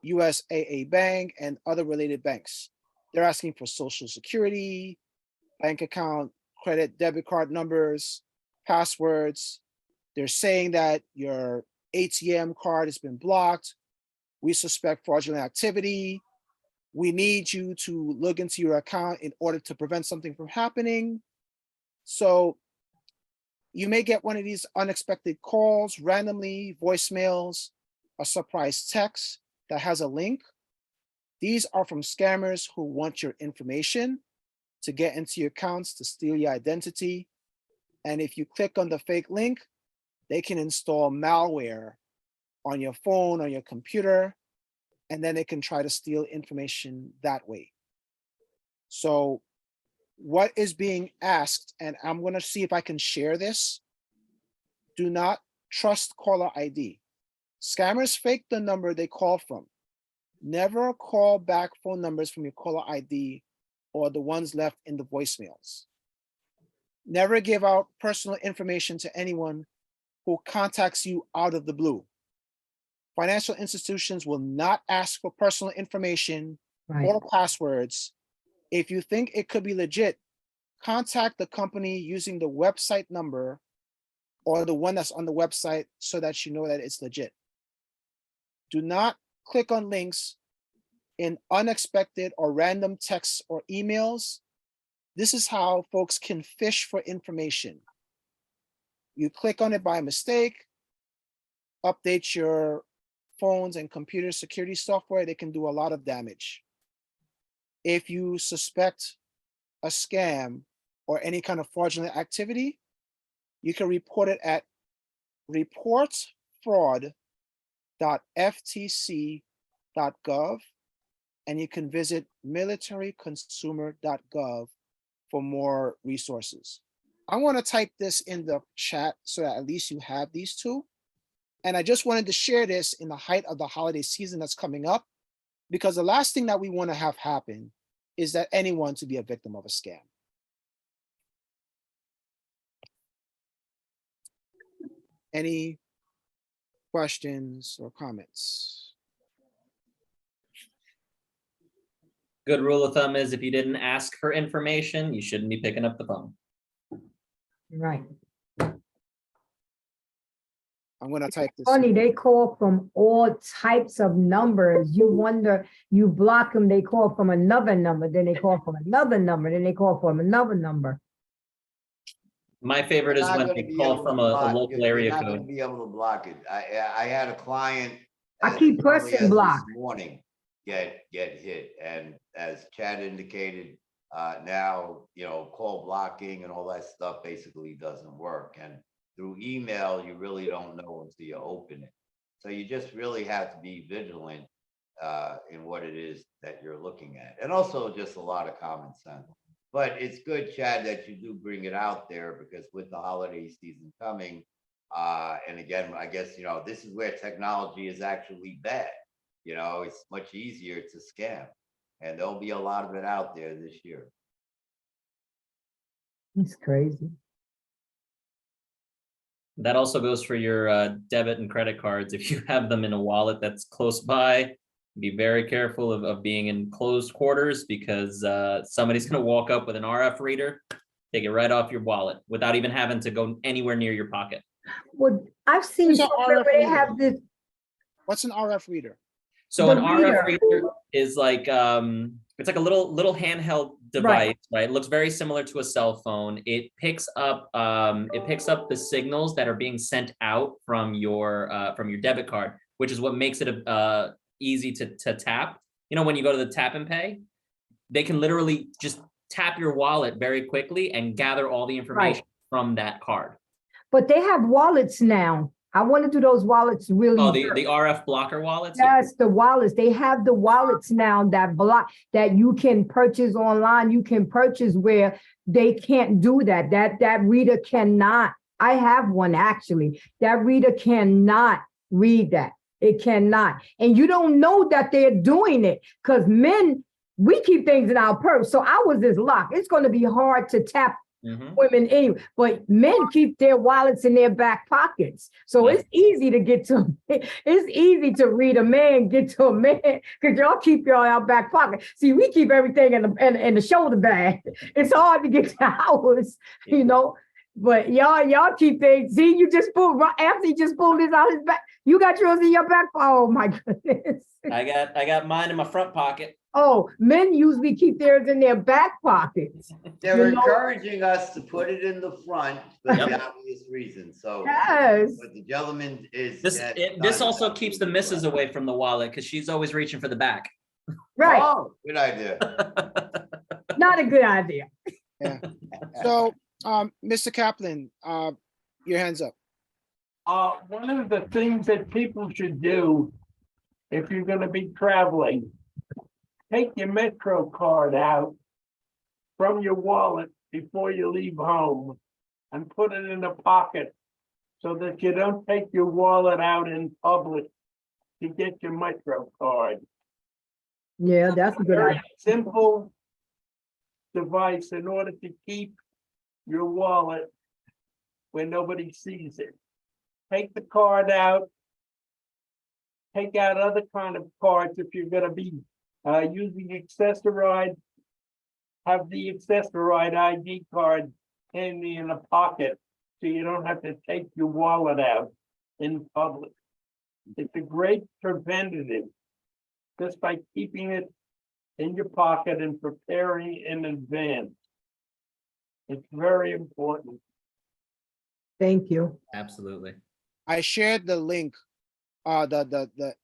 USAA Bank, and other related banks. They're asking for social security, bank account, credit, debit card numbers, passwords. They're saying that your ATM card has been blocked. We suspect fraudulent activity. We need you to look into your account in order to prevent something from happening. So you may get one of these unexpected calls, randomly, voicemails, a surprise text that has a link. These are from scammers who want your information to get into your accounts to steal your identity. And if you click on the fake link, they can install malware on your phone, on your computer, and then they can try to steal information that way. So what is being asked, and I'm going to see if I can share this. Do not trust caller ID. Scammers fake the number they call from. Never call back phone numbers from your caller ID or the ones left in the voicemails. Never give out personal information to anyone who contacts you out of the blue. Financial institutions will not ask for personal information Right. or passwords. If you think it could be legit, contact the company using the website number or the one that's on the website so that you know that it's legit. Do not click on links in unexpected or random texts or emails. This is how folks can fish for information. You click on it by mistake, update your phones and computer security software, they can do a lot of damage. If you suspect a scam or any kind of fraudulent activity, you can report it at reportfraud.ftc.gov, and you can visit militaryconsumer.gov for more resources. I want to type this in the chat so that at least you have these two. And I just wanted to share this in the height of the holiday season that's coming up, because the last thing that we want to have happen is that anyone to be a victim of a scam. Any questions or comments? Good rule of thumb is if you didn't ask for information, you shouldn't be picking up the phone. Right. I'm going to type this. Funny, they call from all types of numbers. You wonder, you block them, they call from another number, then they call from another number, then they call from another number. My favorite is You're not when gonna they be call able to from a block- local you're area not gonna code. be able to block it. I had a client. I as keep early pressing as block. This morning, get hit, and as Chad indicated, now, call blocking and all that stuff basically doesn't work. And through email, you really don't know until you open it. So you just really have to be vigilant in what it is that you're looking at. And also just a lot of common sense. But it's good, Chad, that you do bring it out there, because with the holiday season coming, and again, I guess, this is where technology is actually bad. It's much easier to scam. And there'll be a lot of it out there this year. It's crazy. That also goes for your debit and credit cards. If you have them in a wallet that's close by, be very careful of being in closed quarters, because somebody's going to walk up with an RF reader, take it right off your wallet without even having to go anywhere near your pocket. Well, I've seen What's an somewhere RF where they reader? have this, What's an RF reader? So The an RF reader. reader is like it's like a little handheld device, right? It looks very similar to a cell phone. It picks up the signals that are being sent out from your debit card, which is what makes it easy to tap. When you go to the tap and pay, they can literally just tap your wallet very quickly and gather all the information from that card. but they have wallets now. I want to do those wallets really. Oh, the RF blocker wallets? Yes, the wallets. They have the wallets now that you can purchase online. You can purchase where they can't do that. That reader cannot. I have one actually. That reader cannot read that. It cannot. And you don't know that they're doing it, because men, we keep things in our purse. So ours is locked. It's going to be hard to tap women anyway, but men keep their wallets in their back pockets. So it's easy to get to, it's easy to read a man, get to a man, because y'all keep y'all in our back pocket. See, we keep everything in the shoulder bag. It's hard to get to ours, but y'all keep things. See, you just pulled, after he just pulled this out his back, you got yours in your back. Oh my goodness. I got mine in my front pocket. Oh, men usually keep theirs in their back pockets. They're encouraging us to put it in the front for the obvious reason. So, yes. But the gentleman is this also keeps the missus away from the wallet, because she's always reaching for the back. Right. Oh, good idea. Not a good idea. Yeah. So, Mr. Kaplan, your hands up. One of the things that people should do if you're going to be traveling, take your Metro card out from your wallet before you leave home and put it in a pocket, so that you don't take your wallet out in public to get your Metro card. Yeah, that's a good Very idea. simple device in order to keep your wallet where nobody sees it. Take the card out. Take out other kind of cards if you're going to be using accessorized. Have the accessorized ID card handy in a pocket, so you don't have to take your wallet out in public. It's a great preventative, just by keeping it in your pocket and preparing in advance. It's very important. Thank you. Absolutely. I shared the link, the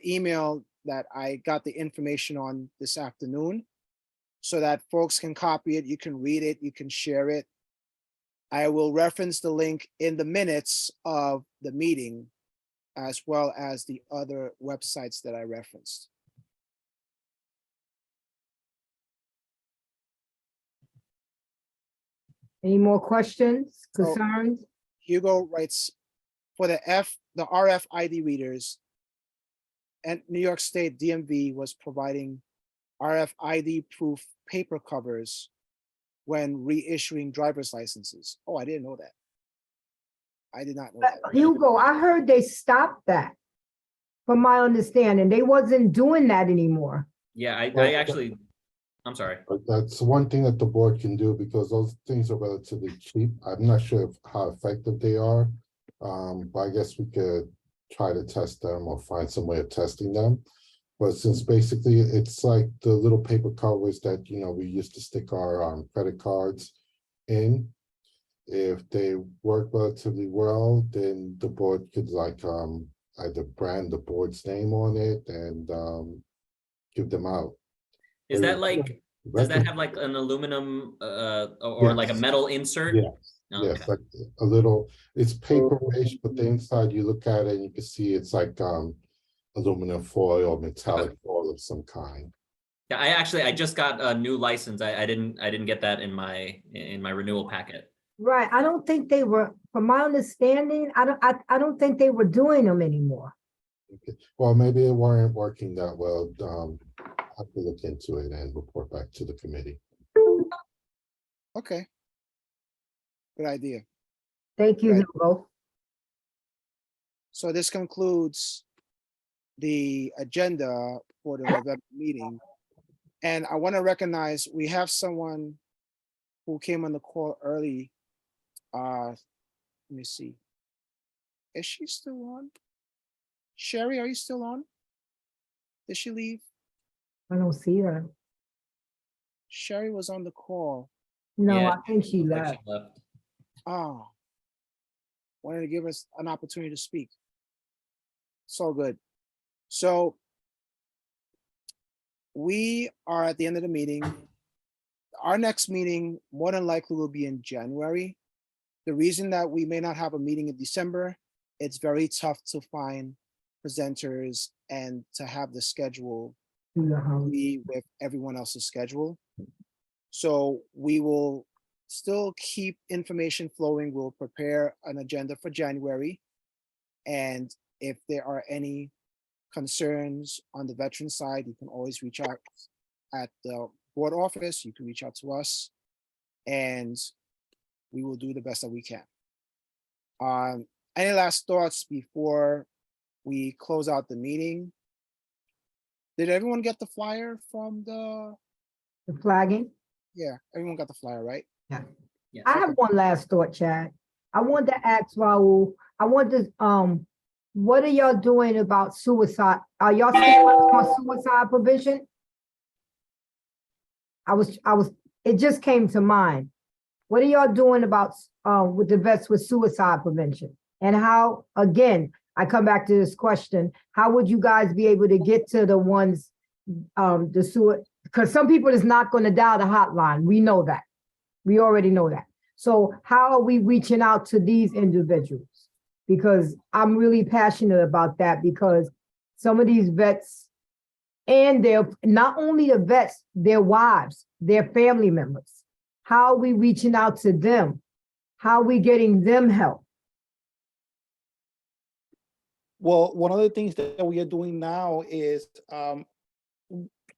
email that I got the information on this afternoon, so that folks can copy it, you can read it, you can share it. I will reference the link in the minutes of the meeting, as well as the other websites that I referenced. Any more questions, concerns? Hugo writes, for the RFID readers, and New York State DMV was providing RFID proof paper covers when reissuing driver's licenses. Oh, I didn't know that. I did not know that. Hugo, I heard they stopped that. From my understanding, they wasn't doing that anymore. Yeah, I Well, actually, I'm sorry. But that's one thing that the board can do, because those things are relatively cheap. I'm not sure how effective they are. But I guess we could try to test them or find some way of testing them. But since basically it's like the little paper covers that, we used to stick our credit cards in, if they work relatively well, then the board could either brand the board's name on it and give them out. Is that like, does that have like an aluminum or like a metal insert? Yes. Yes, Okay. like a little, it's paperish, but the inside you look at it and you can see it's like aluminum foil or metallic foil of some kind. Yeah, I just got a new license. I didn't get that in my renewal packet. Right, I don't think they were, from my understanding, I don't think they were doing them anymore. Okay. Well, maybe it weren't working that well. I have to look into it and report back to the committee. Okay. Good idea. Thank you, Right. Hugo. So this concludes the agenda for the November meeting. And I want to recognize we have someone who came on the call early. Let me see. Is she still on? Sherry, are you still on? Did she leave? I don't see her. Sherry was on the call. No, Yeah, I think she looks like left. she left. Oh. Wanted to give us an opportunity to speak. It's all good. So we are at the end of the meeting. Our next meeting more than likely will be in January. The reason that we may not have a meeting in December, it's very tough to find presenters and to have the schedule be with everyone else's schedule. So we will still keep information flowing. We'll prepare an agenda for January. And if there are any concerns on the veteran side, you can always reach out at the board office. You can reach out to us and we will do the best that we can. Any last thoughts before we close out the meeting? Did everyone get the flyer from the? The flagging. Yeah, everyone got the flyer, right? Yeah. Yes. I have one last thought, Chad. I wanted to ask Raul, what are y'all doing about suicide? Are y'all still working on suicide prevention? It just came to mind. What are y'all doing about, with the vets with suicide prevention? And how, again, I come back to this question, how would you guys be able to get to the ones, because some people is not going to dial the hotline. We know that. We already know that. So how are we reaching out to these individuals? Because I'm really passionate about that, because some of these vets and not only the vets, their wives, their family members, how are we reaching out to them? How are we getting them help? Well, one of the things that we are doing now is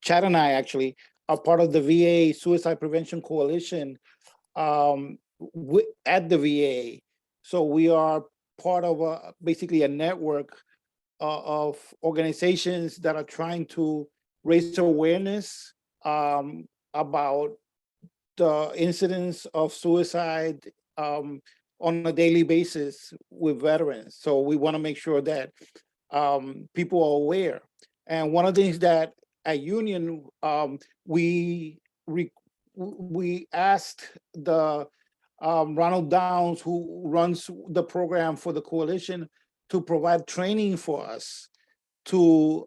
Chad and I actually are part of the VA Suicide Prevention Coalition at the VA. So we are part of basically a network of organizations that are trying to raise awareness about the incidence of suicide on a daily basis with veterans. So we want to make sure that people are aware. And one of the things that at Union, we asked the Ronald Downs, who runs the program for the coalition, to provide training for us to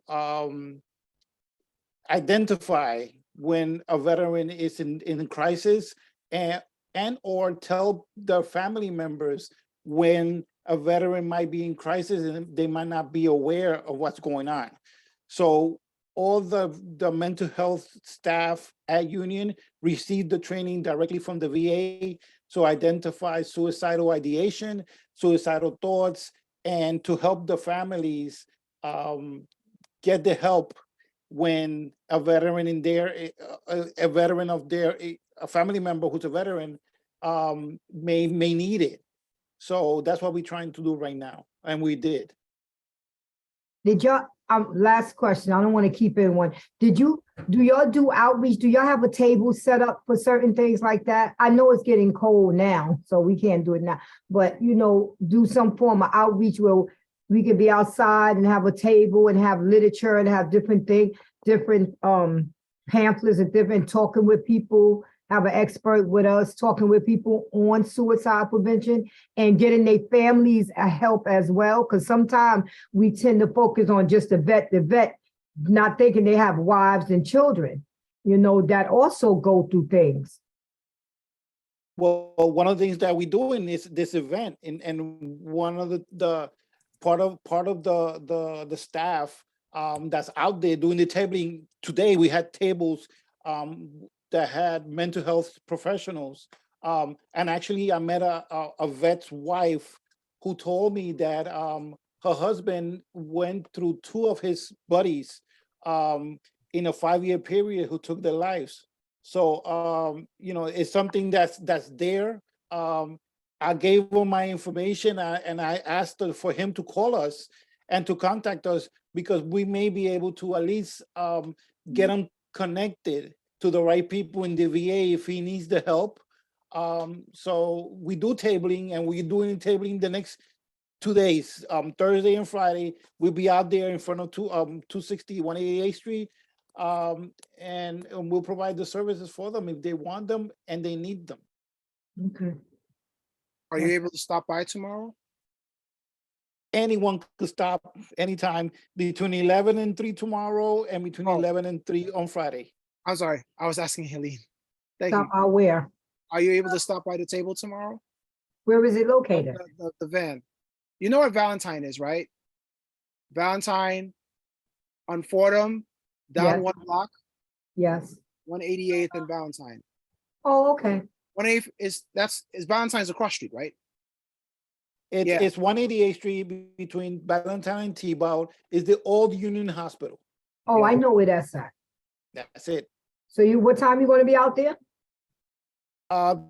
identify when a veteran is in crisis and or tell their family members when a veteran might be in crisis and they might not be aware of what's going on. So all the mental health staff at Union receive the training directly from the VA to identify suicidal ideation, suicidal thoughts, and to help the families get the help when a veteran in their, a veteran of their, a family member who's a veteran may need it. So that's what we're trying to do right now, and we did. Did y'all, last question, I don't want to keep it in one. Do y'all do outreach? Do y'all have a table set up for certain things like that? I know it's getting cold now, so we can't do it now, but do some form of outreach where we could be outside and have a table and have literature and have different things, different pamphlets and different, talking with people, have an expert with us, talking with people on suicide prevention and getting their families a help as well. Because sometimes we tend to focus on just the vet, not thinking they have wives and children, that also go through things. Well, one of the things that we do in this event, and one of the part of the staff that's out there doing the tabling today, we had tables that had mental health professionals. And actually, I met a vet's wife who told me that her husband went through two of his buddies in a 5-year period who took their lives. So, it's something that's there. I gave him my information and I asked for him to call us and to contact us because we may be able to at least get him connected to the right people in the VA if he needs the help. So we do tabling, and we're doing tabling the next 2 days, Thursday and Friday. We'll be out there in front of 260 188th Street. And we'll provide the services for them if they want them and they need them. Okay. Are you able to stop by tomorrow? Anyone could stop anytime between 11 and 3 tomorrow and between Oh. 11 and 3 on Friday. I'm sorry, I was asking Helene. Thank Stop you. out where? Are you able to stop by the table tomorrow? Where is it located? The van. You know where Valentine is, right? Valentine on Fordham, down Yes. 1 block, Yes. 188th and Valentine. Oh, okay. 188th is Valentine's across street, right? Yeah. It's 188th Street between Valentine and T-Bow is the old Union Hospital. Oh, I know where that's at. That's it. So what time you gonna be out there?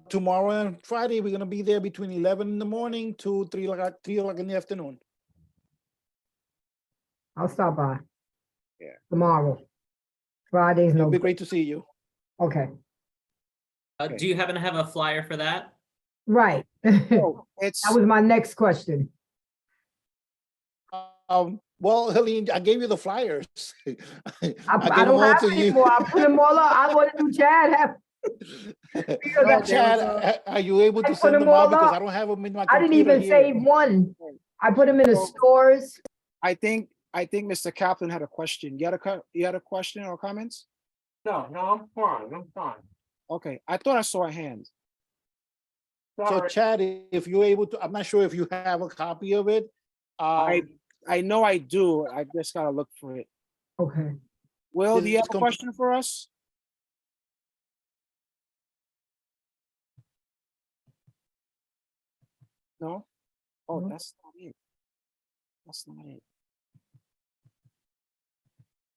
Tomorrow and Friday, we're gonna be there between 11 in the morning to 3 o'clock in the afternoon. I'll stop by. Yeah. Tomorrow. Friday's no It'll be good. great to see you. Okay, Okay. Do you happen to have a flyer for that? right. That Oh, it's, was my next question. Well, Helene, I gave you the flyers. I gave don't them all have to it you. anymore. I put them all up. I want to do Chad have. No, Chad, are you able I to put send them them out all because up. I don't have them in my I didn't computer even here. save one. I put them in the So- stores. I think Mr. Kaplan had a question. You had a question or comments? No, I'm fine. Okay, I thought I saw a hand. So Sorry. Chad, if you're able to, I'm not sure if you have a copy of it. I know I do. I just gotta look for it. Okay. Will, do you have It's a com- question for us? No? Oh, No. that's not it. That's not it.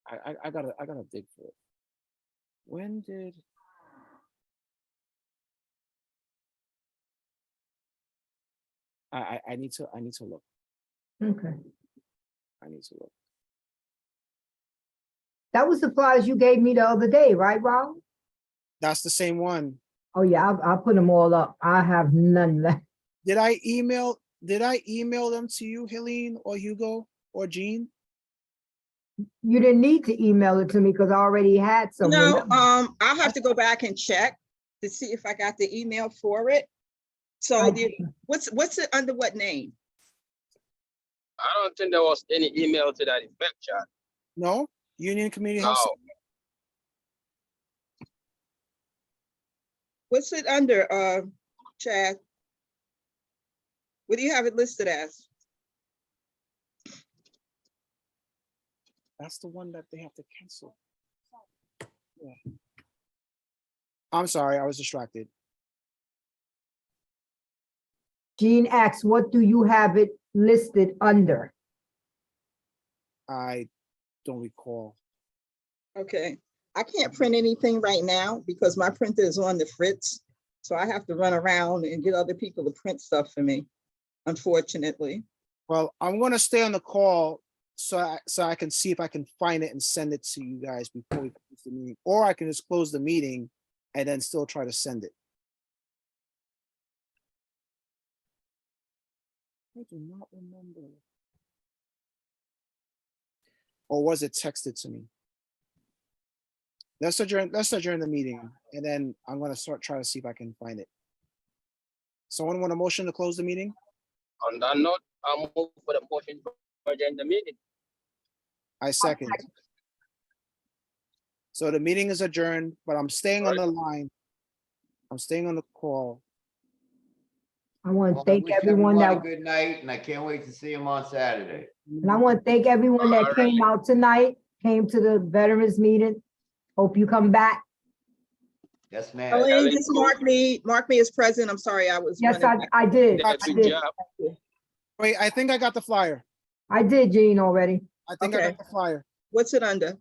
I gotta dig for it. When did? I need to look. Okay. I need to look. That was the flyers you gave me the other day, right, Rob? That's the same one. Oh, yeah, I'll put them all up. I have none left. Did I email them to you, Helene or Hugo or Jean? You didn't need to email it to me because I already had some. No, remember? I'll have to go back and check to see if I got the email for it. So I the, didn't. what's it under what name? I don't think there was any email to that effect, Chad. No? Union Community No. Health Center? What's it under, Chad? What do you have it listed as? That's the one that they have to cancel. Yeah. I'm sorry, I was distracted. Jean asks, what do you have it listed under? I don't recall. Okay, I can't print anything right now because my printer is on the fritz. So I have to run around and get other people to print stuff for me, unfortunately. Well, I'm gonna stay on the call so I can see if I can find it and send it to you guys before we close the meeting, or I can just close the meeting and then still try to send it. I do not remember. Or was it texted to me? Let's adjourn the meeting, and then I'm gonna try to see if I can find it. Someone want a motion to close the meeting? On that note, I'll move for the motion to adjourn the meeting. I second. So the meeting is adjourned, but I'm staying on the line. I'm staying on the call I want to Well, I thank wish everyone everyone a that, good night, and I can't wait to see him on Saturday. and I want to thank everyone that came out tonight, came to the veterans meeting. Hope you come back. Yes, ma'am. Elaine, just mark me as present. I'm sorry, I was Yes, running back. I did. Did I a good did. job. Wait, I think I got the flyer. I did, Gene, already. I think I Okay. got the flyer. What's it under?